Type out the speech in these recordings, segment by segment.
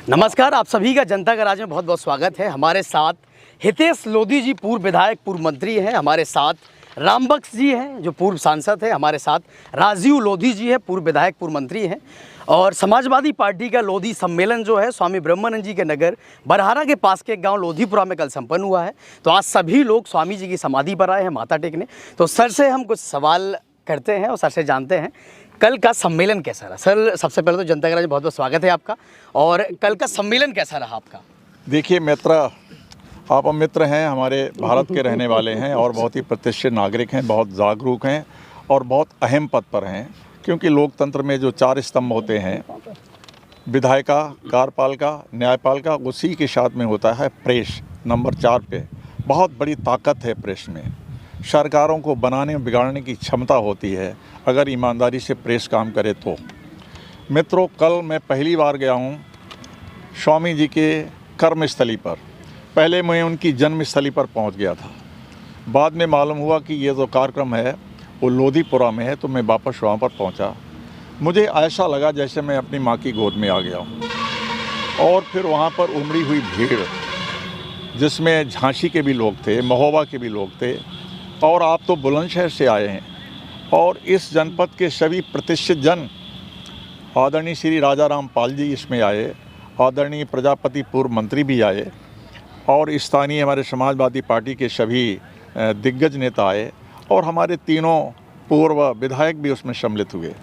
नमस्कार, आप सभी का जनता का राज में बहुत बहुत स्वागत है। हमारे साथ हितेश लोधी जी पूर्व विधायक पूर्व मंत्री हैं, हमारे साथ रामबख्श जी हैं जो पूर्व सांसद हैं, हमारे साथ राजीव लोधी जी हैं पूर्व विधायक पूर्व मंत्री हैं। और समाजवादी पार्टी का लोधी सम्मेलन जो है स्वामी ब्रह्मानंद जी के नगर बरहारा के पास के गांव लोधीपुरा में कल संपन्न हुआ है। तो आज सभी लोग स्वामी जी की समाधि पर आए हैं माथा टेकने। तो सर से हम कुछ सवाल करते हैं और सर से जानते हैं कल का सम्मेलन कैसा रहा। सर, सबसे पहले तो जनता का बहुत बहुत स्वागत है आपका, और कल का सम्मेलन कैसा रहा आपका? देखिए मित्र, आप मित्र हैं, हमारे भारत के रहने वाले हैं और बहुत ही प्रतिष्ठित नागरिक हैं, बहुत जागरूक हैं और बहुत अहम पद पर हैं। क्योंकि लोकतंत्र में जो 4 स्तंभ होते हैं, विधायिका, कार्यपालिका, न्यायपालिका, उसी के साथ में होता है प्रेस नंबर 4 पे। बहुत बड़ी ताकत है प्रेस में, सरकारों को बनाने बिगाड़ने की क्षमता होती है अगर ईमानदारी से प्रेस काम करे तो। मित्रों, कल मैं पहली बार गया हूँ स्वामी जी के कर्मस्थली पर। पहले मैं उनकी जन्मस्थली पर पहुँच गया था, बाद में मालूम हुआ कि ये जो कार्यक्रम है वो लोधीपुरा में है, तो मैं वापस वहाँ पर पहुँचा। मुझे ऐसा लगा जैसे मैं अपनी माँ की गोद में आ गया हूँ। और फिर वहाँ पर उमड़ी हुई भीड़, जिसमें झांसी के भी लोग थे, महोबा के भी लोग थे, और आप तो बुलंदशहर से आए हैं। और इस जनपद के सभी प्रतिष्ठित जन, आदरणीय श्री राजा राम पाल जी इसमें आए, आदरणीय प्रजापति पूर्व मंत्री भी आए, और स्थानीय हमारे समाजवादी पार्टी के सभी दिग्गज नेता आए, और हमारे तीनों पूर्व विधायक भी उसमें सम्मिलित हुए।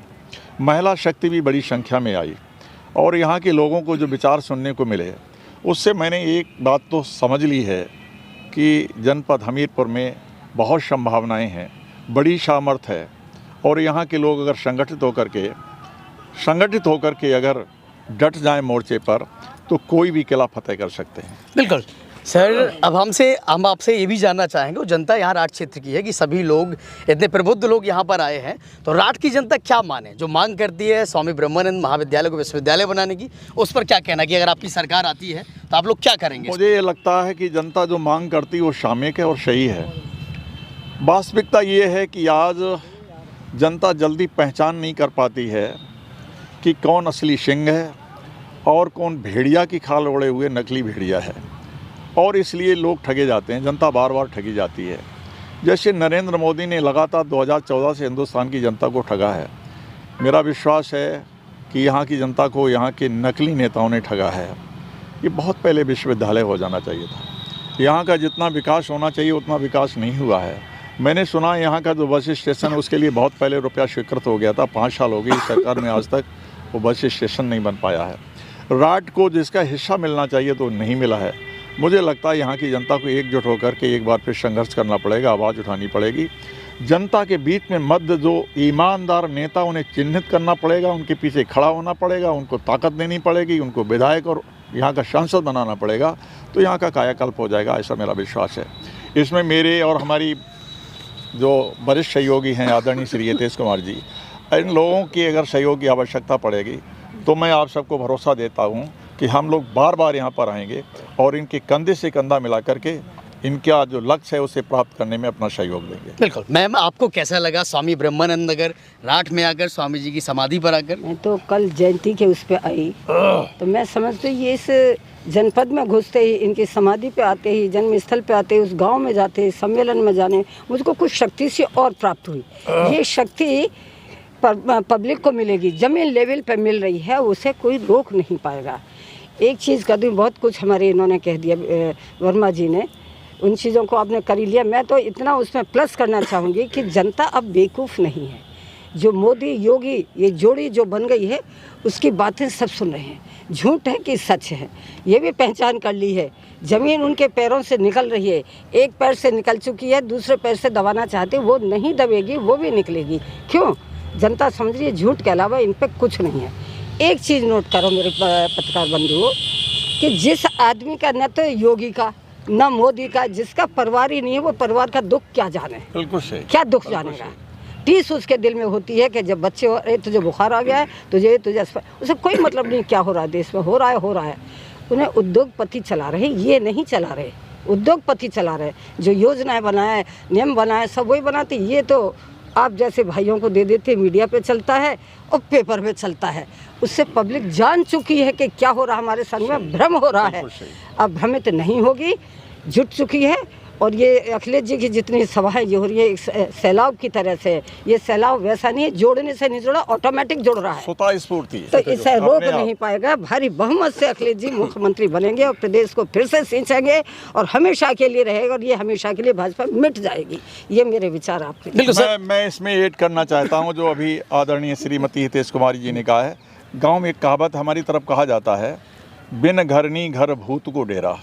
महिला शक्ति भी बड़ी संख्या में आई, और यहाँ के लोगों को जो विचार सुनने को मिले, उससे मैंने एक बात तो समझ ली है कि जनपद हमीरपुर में बहुत संभावनाएं हैं, बड़ी सामर्थ्य है, और यहाँ के लोग अगर संगठित होकर के अगर डट जाएं मोर्चे पर, तो कोई भी किला फतेह कर सकते हैं। बिल्कुल सर, अब हम आपसे ये भी जानना चाहेंगे, जनता यहाँ राठ क्षेत्र की है कि सभी लोग, इतने प्रबुद्ध लोग यहाँ पर आए हैं, तो राठ की जनता क्या माने? जो मांग करती है स्वामी ब्रह्मानंद महाविद्यालय को विश्वविद्यालय बनाने की, उस पर क्या कहना कि अगर आपकी सरकार आती है तो आप लोग क्या करेंगे? मुझे ये लगता है कि जनता जो मांग करती है वो सामयिक है और सही है। वास्तविकता ये है कि आज जनता जल्दी पहचान नहीं कर पाती है कि कौन असली सिंह है और कौन भेड़िया की खाल ओढ़े हुए नकली भेड़िया है, और इसलिए लोग ठगे जाते हैं, जनता बार बार ठगी जाती है। जैसे नरेंद्र मोदी ने लगातार 2014 से हिंदुस्तान की जनता को ठगा है। मेरा विश्वास है कि यहाँ की जनता को यहाँ के नकली नेताओं ने ठगा है। ये बहुत पहले विश्वविद्यालय हो जाना चाहिए था। यहाँ का जितना विकास होना चाहिए उतना विकास नहीं हुआ है। मैंने सुना यहाँ का जो बस स्टेशन है उसके लिए बहुत पहले रुपया स्वीकृत हो गया था, 5 साल हो गई सरकार में, आज तक वो बस स्टेशन नहीं बन पाया है। राठ को जिसका हिस्सा मिलना चाहिए तो नहीं मिला है। मुझे लगता है यहाँ की जनता को एकजुट होकर के एक बार फिर संघर्ष करना पड़ेगा, आवाज़ उठानी पड़ेगी। जनता के बीच में मध्य जो ईमानदार नेता, उन्हें चिन्हित करना पड़ेगा, उनके पीछे खड़ा होना पड़ेगा, उनको ताकत देनी पड़ेगी, उनको विधायक और यहाँ का सांसद बनाना पड़ेगा, तो यहाँ का कायाकल्प हो जाएगा, ऐसा मेरा विश्वास है। इसमें मेरे और हमारी जो वरिष्ठ सहयोगी हैं आदरणीय श्री हितेश कुमार जी, इन लोगों की अगर सहयोग की आवश्यकता पड़ेगी तो मैं आप सबको भरोसा देता हूं कि हम लोग बार बार यहां पर आएंगे और इनके कंधे से कंधा मिला करके इनका जो लक्ष्य है उसे प्राप्त करने में अपना सहयोग देंगे। बिल्कुल। मैम, आपको कैसा लगा स्वामी ब्रह्मानंद नगर राठ में आकर, स्वामी जी की समाधि पर आकर? मैं तो कल जयंती के उस पर आई, तो मैं समझती ये इस जनपद में घुसते ही, इनकी समाधि पे आते ही, जन्मस्थल पे आते ही, उस गांव में जाते ही, सम्मेलन में जाने, मुझको कुछ शक्ति से और प्राप्त हुई। ये शक्ति पब्लिक को मिलेगी, जमीन लेवल पे मिल रही है, उसे कोई रोक नहीं पाएगा। एक चीज़ कर दूँ, बहुत कुछ हमारे इन्होंने कह दिया, वर्मा जी ने, उन चीज़ों को आपने कर ही लिया। मैं तो इतना उसमें प्लस करना चाहूँगी कि जनता अब बेवकूफ़ नहीं है। जो मोदी योगी ये जोड़ी जो बन गई है, उसकी बातें सब सुन रहे हैं, झूठ है कि सच है ये भी पहचान कर ली है। ज़मीन उनके पैरों से निकल रही है, एक पैर से निकल चुकी है, दूसरे पैर से दबाना चाहते, वो नहीं दबेगी, वो भी निकलेगी। क्यों? जनता समझ रही है झूठ के अलावा इन पर कुछ नहीं है। एक चीज़ नोट करो मेरे पत्रकार बंधुओं, कि जिस आदमी का न तो योगी का न मोदी का, जिसका परिवार ही नहीं है, वो परिवार का दुख क्या जाने। बिल्कुल सही। क्या दुख जानेगा? टीस उसके दिल में होती है कि जब बच्चे हो रहे, तुझे बुखार आ गया है, तुझे उसे कोई मतलब नहीं क्या हो रहा है देश में, हो रहा है। उन्हें उद्योगपति चला रहे, ये नहीं चला रहे, उद्योगपति चला रहे। जो योजनाएं बनाए, नियम बनाए, सब वही बनाते। ये तो आप जैसे भाइयों को दे देते, मीडिया पे चलता है और पेपर में चलता है। उससे पब्लिक जान चुकी है कि क्या हो रहा है, हमारे संग में भ्रम हो रहा है। अब भ्रमित नहीं होगी, जुट चुकी है। और ये अखिलेश जी की जितनी सभाएं ये हो रही है एक सैलाब की तरह से, ये सैलाब वैसा नहीं है, जोड़ने से नहीं जोड़ा, ऑटोमेटिक जोड़ रहा है, स्वतः स्फूर्ति तो इसे रोक नहीं पाएगा। भारी बहुमत से अखिलेश जी मुख्यमंत्री बनेंगे और प्रदेश को फिर से सींचेंगे और हमेशा के लिए रहेगा, और ये हमेशा के लिए भाजपा मिट जाएगी। ये मेरे विचार आपके। बिल्कुल सर, मैं इसमें ऐड करना चाहता हूँ जो अभी आदरणीय श्रीमती हितेश कुमारी जी ने कहा है। गाँव में एक कहावत हमारी तरफ कहा जाता है, बिन घरनी घर भूत को डेरा।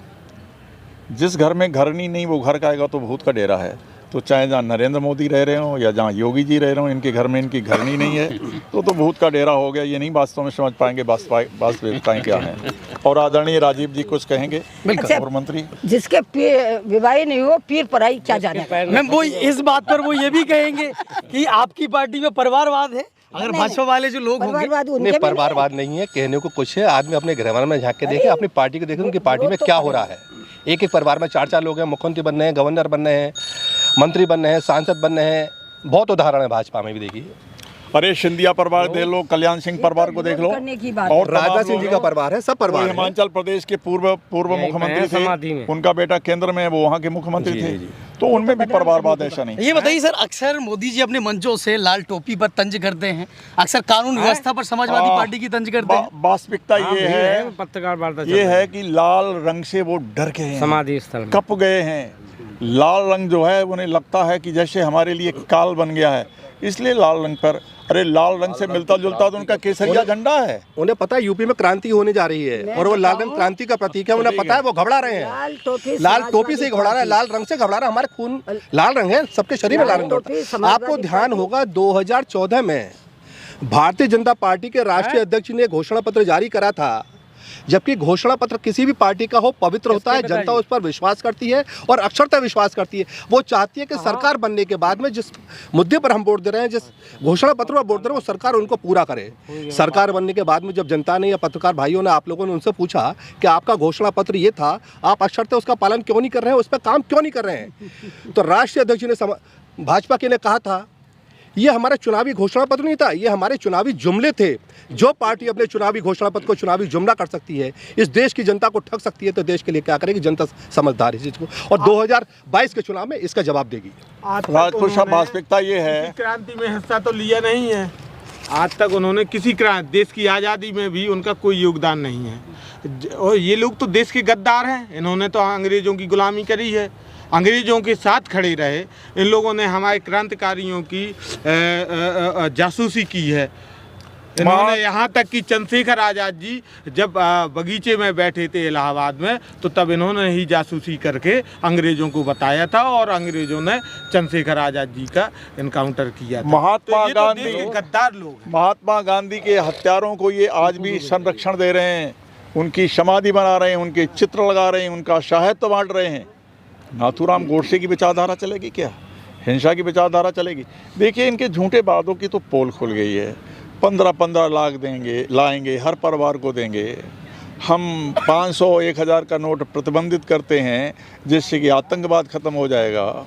जिस घर में घरनी नहीं वो घर का आएगा तो भूत का डेरा है। तो चाहे जहाँ नरेंद्र मोदी रह रहे हों या जहाँ योगी जी रह रहे हों, इनके घर में इनकी घरनी नहीं है तो भूत का डेरा हो गया। ये नहीं वास्तव में समझ पाएंगे वास्तविकताएं क्या हैं। और आदरणीय राजीव जी कुछ कहेंगे, पूर्व मंत्री। जिसके विवाह नहीं हो पीर पराई क्या जाने। मैम वो इस बात पर वो ये भी कहेंगे कि आपकी पार्टी में परिवारवाद है, अगर भाजपा वाले जो लोग होंगे। नहीं, परिवारवाद नहीं है, कहने को कुछ है। आदमी अपने गृह में झांक के देखे, अपनी पार्टी को देखे, उनकी पार्टी में क्या हो रहा है। एक परिवार में 4 लोग हैं, मुख्यमंत्री बन रहे हैं, गवर्नर बन रहे हैं, मंत्री बन रहे हैं, सांसद बन रहे हैं। बहुत उदाहरण है भाजपा में भी, देखिए। अरे सिंधिया परिवार देख लो, कल्याण सिंह परिवार को देख लो, और राजा सिंह जी का परिवार है, सब परिवार। हिमाचल प्रदेश के पूर्व मुख्यमंत्री थे, उनका बेटा केंद्र में वो वहाँ के मुख्यमंत्री थे, तो उनमें भी परिवारवाद ऐसा नहीं। ये बताइए सर, अक्सर मोदी जी अपने मंचों से लाल टोपी पर तंज करते हैं, अक्सर कानून व्यवस्था पर समाजवादी पार्टी की तंज करते हैं। वास्तविकता ये है, पत्रकार वार्ता ये है कि लाल रंग से वो डर गए हैं, समाधि स्थल कप गए हैं। लाल रंग जो है उन्हें लगता है कि जैसे हमारे लिए काल बन गया है, इसलिए लाल रंग पर। अरे लाल रंग से मिलता जुलता तो उनका केसरिया झंडा है। उन्हें पता है यूपी में क्रांति होने जा रही है और वो लाल रंग क्रांति का प्रतीक है। उन्हें पता है, वो घबरा रहे हैं। लाल टोपी से घबरा रहा है, लाल रंग से घबरा रहा है। हमारे खून लाल रंग है, सबके शरीर में लाल रंग होता है। आपको ध्यान होगा 2014 में भारतीय जनता पार्टी के राष्ट्रीय अध्यक्ष ने घोषणा पत्र जारी करा था। जबकि घोषणा पत्र किसी भी पार्टी का हो पवित्र होता है, जनता उस पर विश्वास करती है और अक्षरतः विश्वास करती है। वो चाहती है कि सरकार बनने के बाद में जिस मुद्दे पर हम वोट दे रहे हैं, जिस घोषणा पत्र पर वोट दे रहे हैं, वो सरकार उनको पूरा करे। सरकार बनने के बाद में जब जनता ने या पत्रकार भाइयों ने, आप लोगों ने उनसे पूछा कि आपका घोषणा पत्र ये था, आप अक्षरतः उसका पालन क्यों नहीं कर रहे हैं, उस पर काम क्यों नहीं कर रहे हैं, तो राष्ट्रीय अध्यक्ष ने भाजपा के ने कहा था, ये हमारा चुनावी घोषणा पत्र नहीं था, ये हमारे चुनावी जुमले थे। जो पार्टी अपने चुनावी घोषणा पत्र को चुनावी जुमला कर सकती है, इस देश की जनता को ठग सकती है, तो देश के लिए क्या करेगी? जनता समझदार है इस चीज को, और 2022 के चुनाव में इसका जवाब देगी। राजपुर साहब, वास्तविकता ये है, क्रांति में हिस्सा तो लिया नहीं है आज तक उन्होंने। किसी देश की आज़ादी में भी उनका कोई योगदान नहीं है। और ये लोग तो देश के गद्दार हैं। इन्होंने तो अंग्रेजों की गुलामी करी है, अंग्रेजों के साथ खड़े रहे। इन लोगों ने हमारे क्रांतिकारियों की जासूसी की है। इन्होंने यहाँ तक कि चंद्रशेखर आज़ाद जी जब बगीचे में बैठे थे इलाहाबाद में, तो तब इन्होंने ही जासूसी करके अंग्रेजों को बताया था और अंग्रेजों ने चंद्रशेखर आज़ाद जी का इनकाउंटर किया था। महात्मा गांधी के गद्दार लोग हैं। महात्मा गांधी के हत्यारों को ये आज भी संरक्षण दे रहे हैं, उनकी समाधि बना रहे हैं, उनके चित्र लगा रहे हैं, उनका साहित्य बांट रहे हैं। नाथूराम गोडसे की विचारधारा चलेगी क्या? हिंसा की विचारधारा चलेगी? देखिए, इनके झूठे वादों की तो पोल खुल गई है। 15-15 लाख देंगे, लाएंगे, हर परिवार को देंगे। हम 500-1000 का नोट प्रतिबंधित करते हैं, जिससे कि आतंकवाद खत्म हो जाएगा,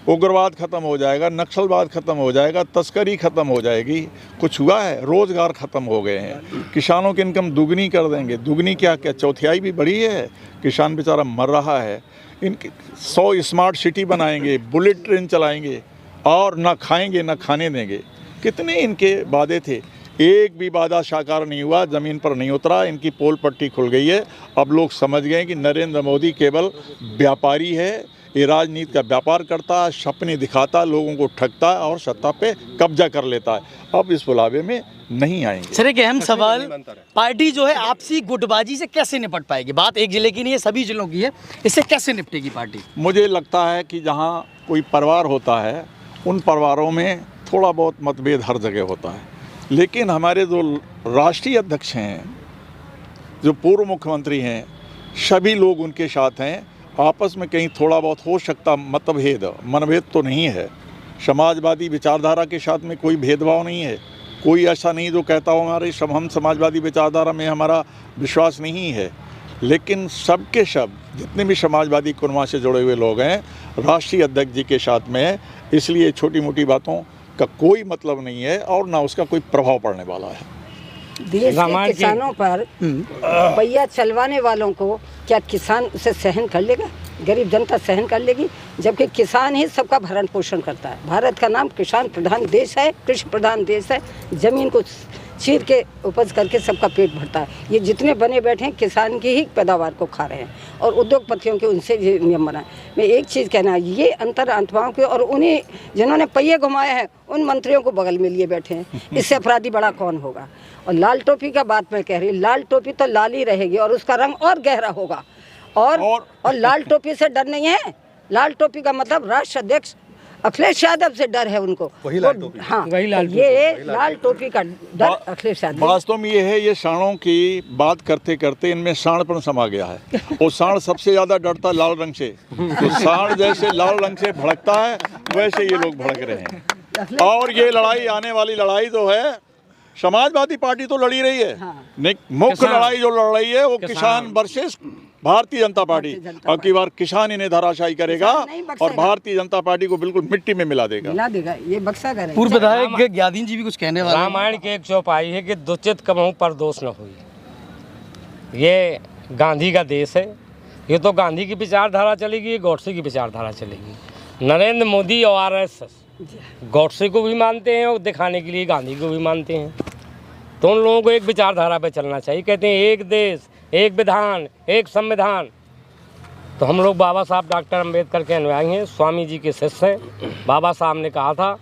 उग्रवाद खत्म हो जाएगा, नक्सलवाद खत्म हो जाएगा, तस्करी खत्म हो जाएगी। कुछ हुआ है? रोजगार खत्म हो गए हैं। किसानों की इनकम दुगनी कर देंगे। दुगनी क्या, चौथाई भी बढ़ी है। किसान बेचारा मर रहा है। इनके 100 स्मार्ट सिटी बनाएंगे, बुलेट ट्रेन चलाएंगे, और ना खाएंगे ना खाने देंगे। कितने इनके वादे थे, एक भी वादा साकार नहीं हुआ, ज़मीन पर नहीं उतरा। इनकी पोल पट्टी खुल गई है। अब लोग समझ गए कि नरेंद्र मोदी केवल व्यापारी है, ये राजनीति का व्यापार करता है, सपने दिखाता, लोगों को ठगता है और सत्ता पे कब्जा कर लेता है। अब इस बुलावे में नहीं आएंगे। सर, एक अहम सवाल, पार्टी जो है आपसी गुटबाजी से कैसे निपट पाएगी? बात एक जिले की नहीं है, सभी जिलों की है। इससे कैसे निपटेगी पार्टी? मुझे लगता है कि जहाँ कोई परिवार होता है, उन परिवारों में थोड़ा बहुत मतभेद हर जगह होता है, लेकिन हमारे जो राष्ट्रीय अध्यक्ष हैं, जो पूर्व मुख्यमंत्री हैं, सभी लोग उनके साथ हैं। आपस में कहीं थोड़ा बहुत हो सकता मनभेद तो नहीं है। समाजवादी विचारधारा के साथ में कोई भेदभाव नहीं है। कोई ऐसा नहीं जो कहता हो हमारे हम समाजवादी विचारधारा में हमारा विश्वास नहीं है। लेकिन सबके सब जितने भी समाजवादी कुर्मा से जुड़े हुए लोग हैं, राष्ट्रीय अध्यक्ष जी के साथ में है। इसलिए छोटी मोटी बातों का कोई मतलब नहीं है और ना उसका कोई प्रभाव पड़ने वाला है। देश के किसानों पर पहिया चलवाने वालों को क्या किसान उसे सहन कर लेगा? गरीब जनता सहन कर लेगी? जबकि किसान ही सबका भरण पोषण करता है। भारत का नाम किसान प्रधान देश है, कृषि प्रधान देश है। जमीन को चीर के उपज करके सबका पेट भरता है। ये जितने बने बैठे हैं किसान की ही पैदावार को खा रहे हैं और उद्योगपतियों के उनसे ये नियम बना है। मैं एक चीज़ कहना है, ये अंतर आत्माओं के और उन्हीं जिन्होंने पहिए घुमाए हैं उन मंत्रियों को बगल में लिए बैठे हैं। इससे अपराधी बड़ा कौन होगा? और लाल टोपी का बात मैं कह रही, लाल टोपी तो लाल ही रहेगी और उसका रंग और गहरा होगा। और लाल टोपी से डर नहीं है। लाल टोपी का मतलब राष्ट्र अध्यक्ष अखिलेश यादव से डर है उनको। वही लाल टोपी। हाँ, ये लाल टोपी का डर अखिलेश यादव। वास्तव में ये है, ये साणों की बात करते करते इनमें साणपन समा गया है। और साण सबसे ज्यादा डरता है लाल रंग से। तो साण जैसे लाल रंग से भड़कता है वैसे ये लोग भड़क रहे हैं। और ये लड़ाई, आने वाली लड़ाई जो है, समाजवादी पार्टी तो लड़ी रही है, मुख्य लड़ाई जो लड़ रही है वो किसान वर्सेस भारतीय जनता पार्टी। अब की बार किसान इन्हें धराशायी करेगा और भारतीय जनता पार्टी को बिल्कुल मिट्टी में मिला देगा। ये बक्सा करेगा। पूर्व विधायक ज्ञादीन जी भी कुछ कहने वाले हैं। रामायण की एक चौपाई है कि दुचित कबहू पर दोष न हुई। ये गांधी का देश है। ये तो गांधी की विचारधारा चलेगी, गॉडसे की विचारधारा चलेगी। नरेंद्र मोदी और आरएसएस गॉडसे को भी मानते हैं और दिखाने के लिए गांधी को भी मानते हैं। तो उन लोगों को एक विचारधारा पे चलना चाहिए। कहते हैं एक देश, एक विधान, एक संविधान। तो हम लोग बाबा साहब डॉक्टर अंबेडकर के अनुयायी हैं, स्वामी जी के शिष्य हैं। बाबा साहब ने कहा था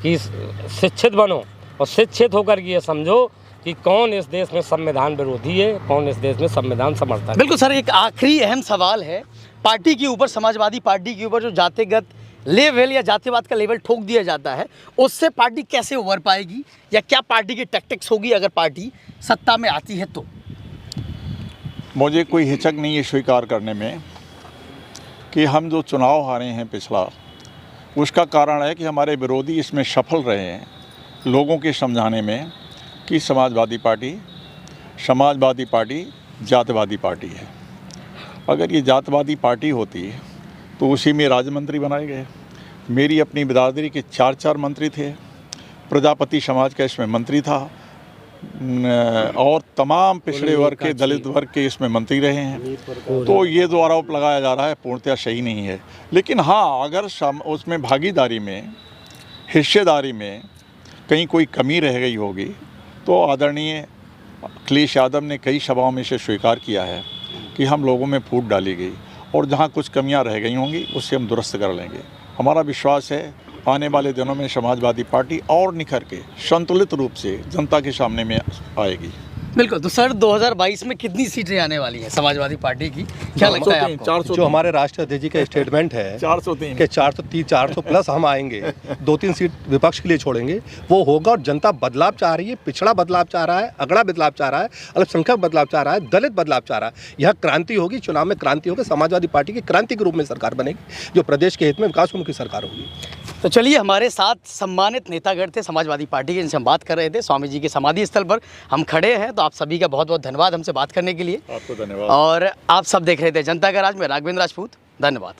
कि शिक्षित बनो और शिक्षित होकर ये समझो कि कौन इस देश में संविधान विरोधी है, कौन इस देश में संविधान समर्थक है। बिल्कुल सर, एक आखिरी अहम सवाल है। पार्टी के ऊपर, समाजवादी पार्टी के ऊपर जो जातिगत लेवल या जातिवाद का लेवल ठोक दिया जाता है, उससे पार्टी कैसे उभर पाएगी या क्या पार्टी की टैक्टिक्स होगी अगर पार्टी सत्ता में आती है तो? मुझे कोई हिचक नहीं है स्वीकार करने में कि हम जो चुनाव हारे हैं पिछला, उसका कारण है कि हमारे विरोधी इसमें सफल रहे हैं लोगों के समझाने में कि समाजवादी पार्टी जातिवादी पार्टी है। अगर ये जातिवादी पार्टी होती तो उसी में राज्य मंत्री बनाए गए। मेरी अपनी बिरादरी के 4 मंत्री थे, प्रजापति समाज का इसमें मंत्री था और तमाम पिछड़े वर्ग के, दलित वर्ग के इसमें मंत्री रहे हैं। तो ये जो आरोप लगाया जा रहा है पूर्णतः सही नहीं है। लेकिन हाँ, अगर उसमें भागीदारी में, हिस्सेदारी में कहीं कोई कमी रह गई होगी तो आदरणीय अखिलेश यादव ने कई सभाओं में इसे स्वीकार किया है कि हम लोगों में फूट डाली गई और जहाँ कुछ कमियां रह गई होंगी उससे हम दुरुस्त कर लेंगे। हमारा विश्वास है आने वाले दिनों में समाजवादी पार्टी और निखर के संतुलित रूप से जनता के सामने में आएगी। बिल्कुल। तो सर 2022 में कितनी सीटें आने वाली हैं समाजवादी पार्टी की, क्या लगता है आपको? 403। जो हमारे राष्ट्रीय अध्यक्ष जी का स्टेटमेंट है 403 कि 400 प्लस हम आएंगे, 2-3 सीट विपक्ष के लिए छोड़ेंगे, वो होगा। और जनता बदलाव चाह रही है, पिछड़ा बदलाव चाह रहा है, अगड़ा बदलाव चाह रहा है, अल्पसंख्यक बदलाव चाह रहा है, दलित बदलाव चाह रहा है। यह क्रांति होगी, चुनाव में क्रांति होगी। समाजवादी पार्टी की क्रांति के रूप में सरकार बनेगी जो प्रदेश के हित में विकासोन्मुखी सरकार होगी। तो चलिए, हमारे साथ सम्मानित नेतागण थे समाजवादी पार्टी के, जिनसे हम बात कर रहे थे। स्वामी जी के समाधि स्थल पर हम खड़े हैं। तो आप सभी का बहुत बहुत धन्यवाद हमसे बात करने के लिए। आपको धन्यवाद। और आप सब देख रहे थे जनता का राज में राघवेंद्र राजपूत। धन्यवाद।